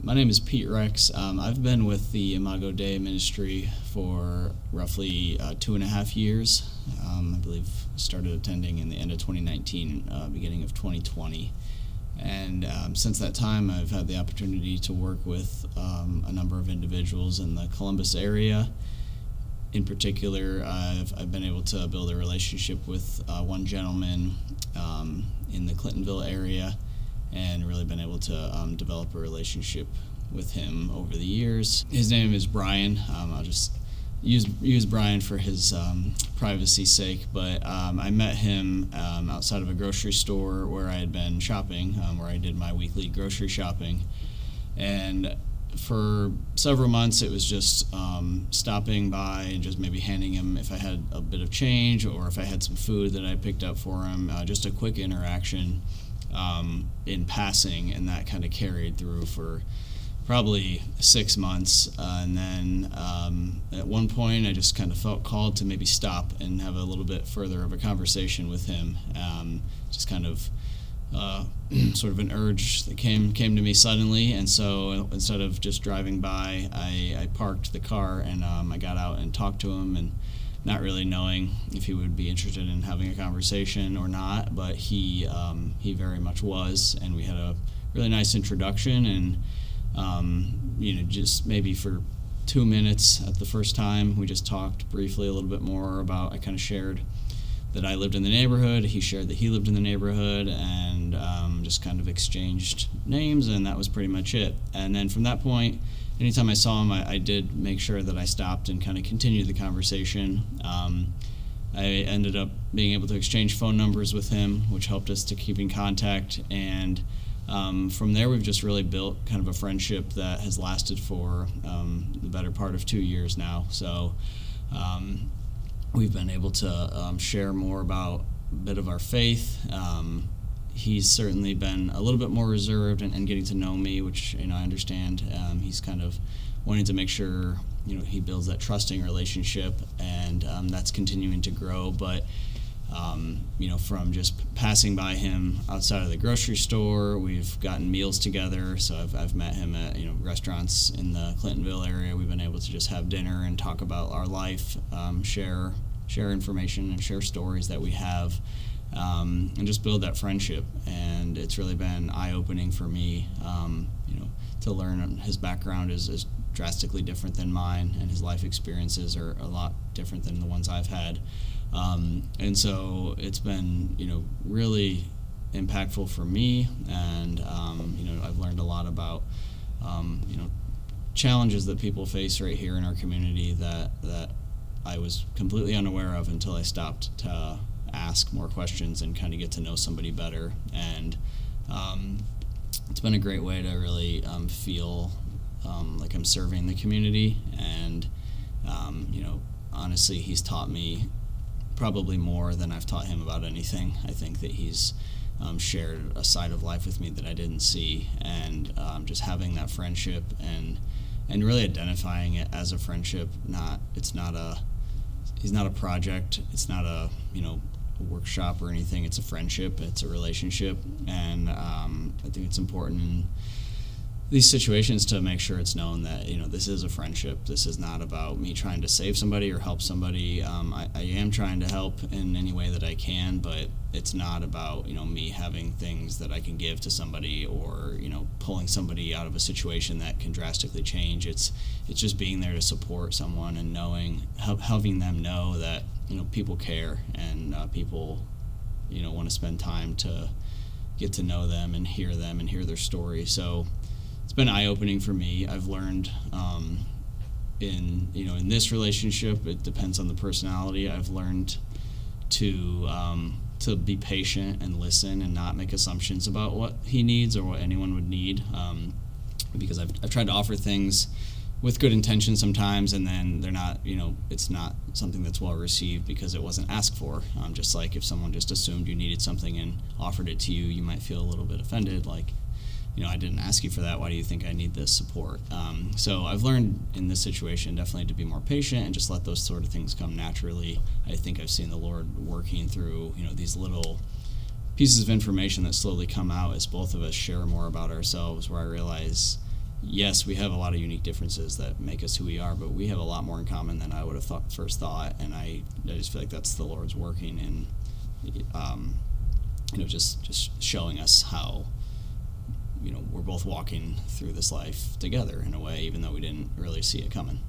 My name is Pete Rex. I've been with the Imago Dei ministry for roughly 2.5 years. I believe started attending in the end of 2019, beginning of 2020. And since that time, I've had the opportunity to work with a number of individuals in the Columbus area. In particular, I've been able to build a relationship with one gentleman in the Clintonville area, and really been able to develop a relationship with him over the years. His name is Brian. I'll just use Brian for his privacy's sake, but I met him outside of a grocery store where I had been shopping, where I did my weekly grocery shopping. And for several months, it was just stopping by and just maybe handing him if I had a bit of change or if I had some food that I picked up for him, just a quick interaction in passing, and that kind of carried through for probably 6 months. And then at one point, I just kind of felt called to maybe stop and have a little bit further of a conversation with him. Just kind of sort of an urge that came to me suddenly, and so instead of just driving by, I parked the car and I got out and talked to him, and not really knowing if he would be interested in having a conversation or not, but he very much was, and we had a really nice introduction, and just maybe for 2 minutes at the first time, we just talked briefly a little bit more about, I kind of shared that I lived in the neighborhood, he shared that he lived in the neighborhood, and just kind of exchanged names, and that was pretty much it. And then from that point, anytime I saw him, I did make sure that I stopped and kind of continued the conversation. I ended up being able to exchange phone numbers with him, which helped us to keep in contact, and from there we've just really built kind of a friendship that has lasted for the better part of 2 years now. So we've been able to share more about a bit of our faith. He's certainly been a little bit more reserved and getting to know me, which I understand. He's kind of wanting to make sure he builds that trusting relationship, and that's continuing to grow. But from just passing by him outside of the grocery store, we've gotten meals together. So I've met him at restaurants in the Clintonville area. We've been able to just have dinner and talk about our life, share information and share stories that we have, and just build that friendship. And it's really been eye-opening for me, to learn his background is drastically different than mine, and his life experiences are a lot different than the ones I've had. And so it's been, really impactful for me, and, I've learned a lot about, challenges that people face right here in our community that I was completely unaware of until I stopped to ask more questions and kind of get to know somebody better. And it's been a great way to really feel like I'm serving the community, and honestly, he's taught me probably more than I've taught him about anything. I think that he's shared a side of life with me that I didn't see, and just having that friendship and really identifying it as a friendship. He's not a project. It's not a workshop or anything. It's a friendship. It's a relationship, and I think it's important in these situations to make sure it's known that this is a friendship. This is not about me trying to save somebody or help somebody. I am trying to help in any way that I can, but it's not about me having things that I can give to somebody, or pulling somebody out of a situation that can drastically change. It's just being there to support someone and helping them know that people care, and people want to spend time to get to know them and hear their story. So it's been eye-opening for me. I've learned in this relationship, it depends on the personality. I've learned to be patient and listen and not make assumptions about what he needs or what anyone would need, because I've tried to offer things with good intention sometimes, and then they're not, it's not something that's well received because it wasn't asked for. Just like if someone just assumed you needed something and offered it to you, you might feel a little bit offended, like, I didn't ask you for that. Why do you think I need this support? So I've learned in this situation definitely to be more patient and just let those sort of things come naturally. I think I've seen the Lord working through, these little pieces of information that slowly come out as both of us share more about ourselves, where I realize, yes, we have a lot of unique differences that make us who we are, but we have a lot more in common than I would have first thought, and I just feel like that's the Lord's working in, just showing us how, we're both walking through this life together in a way, even though we didn't really see it coming.